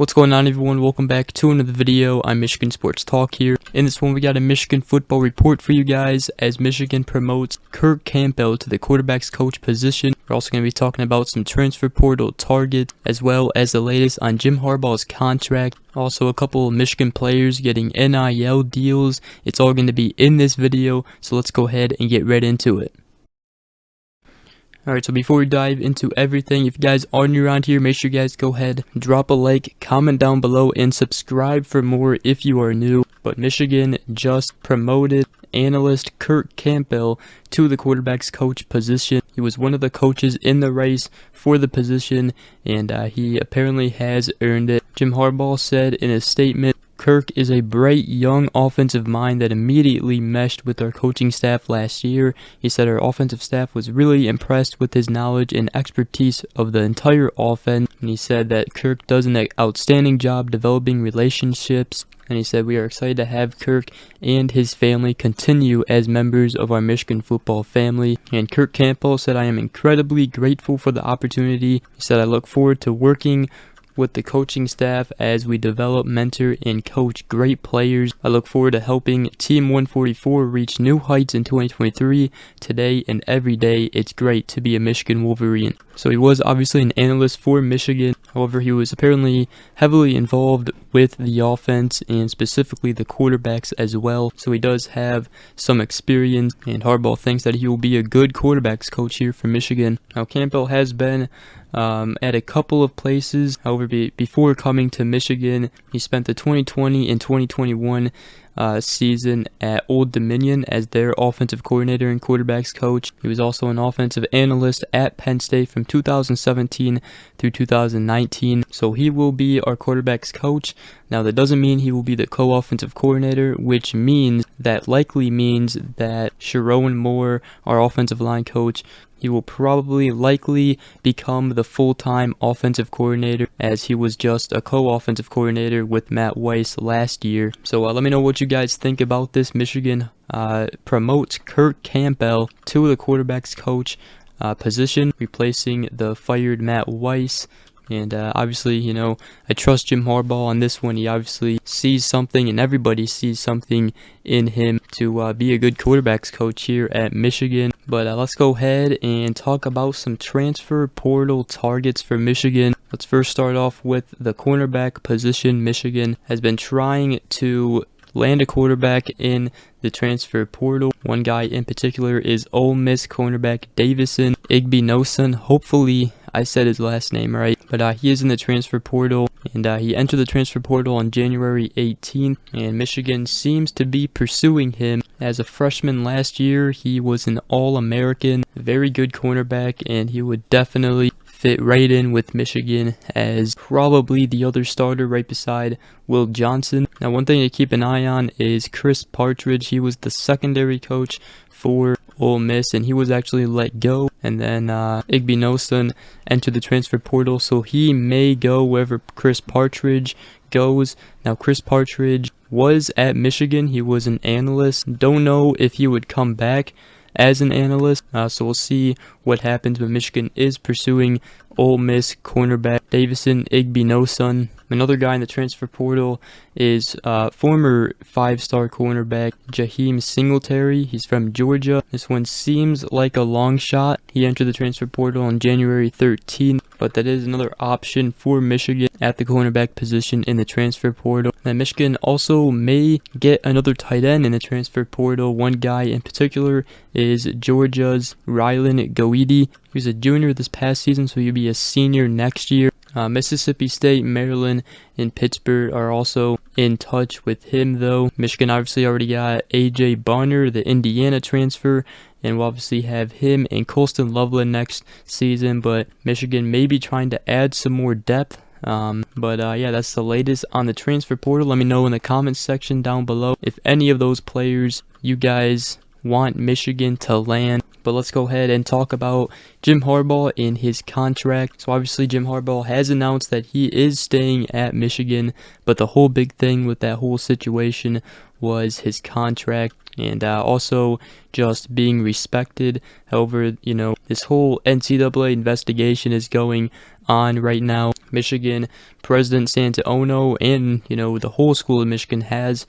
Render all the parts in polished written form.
What's going on, everyone? Welcome back to another video. I'm Michigan Sports Talk here. In this one, we got a Michigan football report for you guys as Michigan promotes Kirk Campbell to the quarterback's coach position. We're also going to be talking about some transfer portal targets as well as the latest on Jim Harbaugh's contract. Also, a couple of Michigan players getting NIL deals. It's all going to be in this video, so let's go ahead and get right into it. Alright, so before we dive into everything, if you guys are new around here, make sure you guys go ahead, drop a like, comment down below, and subscribe for more if you are new. But Michigan just promoted analyst Kirk Campbell to the quarterback's coach position. He was one of the coaches in the race for the position, and he apparently has earned it. Jim Harbaugh said in a statement, "Kirk is a bright, young offensive mind that immediately meshed with our coaching staff last year." He said our offensive staff was really impressed with his knowledge and expertise of the entire offense. And he said that Kirk does an outstanding job developing relationships. And he said, "We are excited to have Kirk and his family continue as members of our Michigan football family." And Kirk Campbell said, "I am incredibly grateful for the opportunity." He said, "I look forward to working with the coaching staff as we develop, mentor, and coach great players. I look forward to helping Team 144 reach new heights in 2023. Today and every day, it's great to be a Michigan Wolverine." So he was obviously an analyst for Michigan. However, he was apparently heavily involved with the offense and specifically the quarterbacks as well. So he does have some experience, and Harbaugh thinks that he will be a good quarterbacks coach here for Michigan. Now, Campbell has been at a couple of places. However, before coming to Michigan, he spent the 2020 and 2021 season at Old Dominion as their offensive coordinator and quarterbacks coach. He was also an offensive analyst at Penn State from 2017 through 2019. So he will be our quarterbacks coach. Now, that doesn't mean he will be the co-offensive coordinator, which likely means that Sharon Moore, our offensive line coach, he will likely become the full-time offensive coordinator, as he was just a co-offensive coordinator with Matt Weiss last year. So let me know what you guys think about this. Michigan promotes Kirk Campbell to the quarterback's coach position, replacing the fired Matt Weiss. And obviously, I trust Jim Harbaugh on this one. He obviously sees something, and everybody sees something in him to be a good quarterbacks coach here at Michigan. But let's go ahead and talk about some transfer portal targets for Michigan. Let's first start off with the cornerback position. Michigan has been trying to land a quarterback in the transfer portal. One guy in particular is Ole Miss cornerback Davison Igbinosun. Hopefully I said his last name right, but he is in the transfer portal, and he entered the transfer portal on January 18th, and Michigan seems to be pursuing him. As a freshman last year, he was an All-American, very good cornerback, and he would definitely fit right in with Michigan as probably the other starter right beside Will Johnson. Now, one thing to keep an eye on is Chris Partridge. He was the secondary coach for Ole Miss, and he was actually let go. And then Igbinosun entered the transfer portal, so he may go wherever Chris Partridge goes. Now, Chris Partridge was at Michigan. He was an analyst. Don't know if he would come back as an analyst, so we'll see what happens. But Michigan is pursuing Ole Miss cornerback Davison Igbinosun. Another guy in the transfer portal is former five-star cornerback Jaheim Singletary. He's from Georgia. This one seems like a long shot. He entered the transfer portal on January 13th, but that is another option for Michigan at the cornerback position in the transfer portal. Now, Michigan also may get another tight end in the transfer portal. One guy in particular is Georgia's Rylan Goedy. He was a junior this past season, so he'll be a senior next year. Mississippi State, Maryland, and Pittsburgh are also in touch with him, though. Michigan obviously already got A.J. Barner, the Indiana transfer, and we'll obviously have him and Colston Loveland next season, but Michigan may be trying to add some more depth. Yeah, that's the latest on the transfer portal. Let me know in the comments section down below if any of those players you guys want Michigan to land. But let's go ahead and talk about Jim Harbaugh and his contract. So obviously Jim Harbaugh has announced that he is staying at Michigan, but the whole big thing with that whole situation was his contract and also just being respected. However, this whole NCAA investigation is going on right now. Michigan President Santaono and, the whole school of Michigan has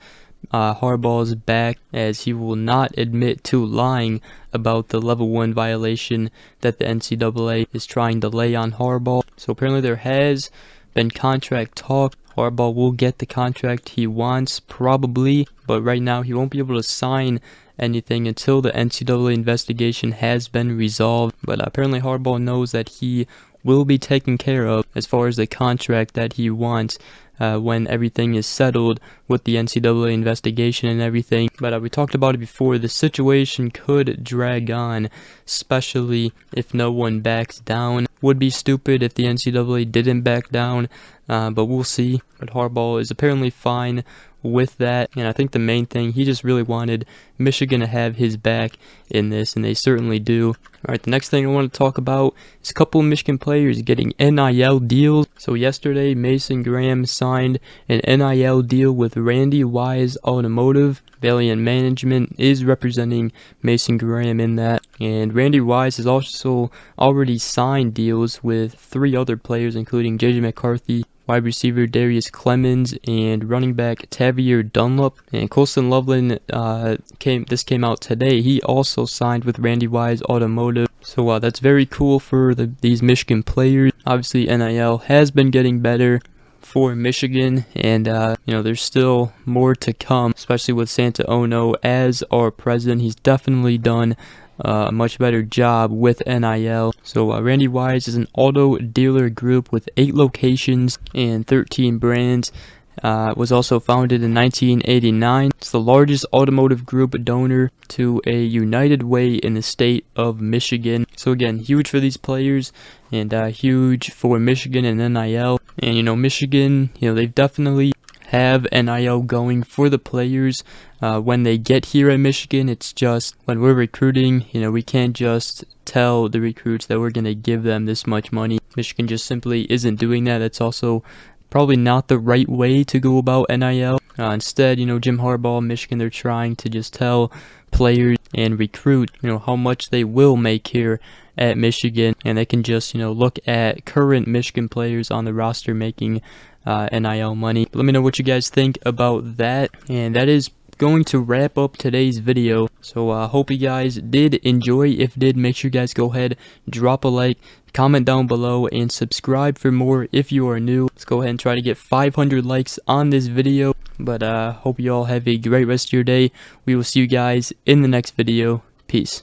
Harbaugh's back, as he will not admit to lying about the level 1 violation that the NCAA is trying to lay on Harbaugh. So apparently there has been contract talk. Harbaugh will get the contract he wants, probably, but right now he won't be able to sign anything until the NCAA investigation has been resolved. But apparently Harbaugh knows that he will be taken care of as far as the contract that he wants when everything is settled with the NCAA investigation and everything. But we talked about it before, the situation could drag on, especially if no one backs down. Would be stupid if the NCAA didn't back down, but we'll see. But Harbaugh is apparently fine with that, and I think the main thing, he just really wanted Michigan to have his back in this, and they certainly do. Alright, the next thing I want to talk about is a couple of Michigan players getting NIL deals. So yesterday, Mason Graham signed an NIL deal with Randy Wise Automotive. Valiant Management is representing Mason Graham in that, and Randy Wise has also already signed deals with 3 other players, including JJ McCarthy, wide receiver Darius Clemens, and running back Tavier Dunlap. And Colston Loveland came out today. He also signed with Randy Wise Automotive. So that's very cool for these Michigan players. Obviously NIL has been getting better for Michigan, and there's still more to come, especially with Santaono as our president. He's definitely done a much better job with NIL. So Randy Wise is an auto dealer group with 8 locations and 13 brands. Was also founded in 1989. It's the largest automotive group donor to a United Way in the state of Michigan. So again, huge for these players, and huge for Michigan and NIL. And Michigan, they definitely have NIL going for the players when they get here at Michigan. It's just when we're recruiting, we can't just tell the recruits that we're going to give them this much money. Michigan just simply isn't doing that. That's also probably not the right way to go about NIL. Instead, Jim Harbaugh, Michigan, they're trying to just tell players and recruit, how much they will make here at Michigan, and they can just, look at current Michigan players on the roster making NIL money. Let me know what you guys think about that, and that is going to wrap up today's video. So I hope you guys did enjoy. If did, make sure you guys go ahead, drop a like, comment down below, and subscribe for more if you are new. Let's go ahead and try to get 500 likes on this video. But hope you all have a great rest of your day. We will see you guys in the next video. Peace.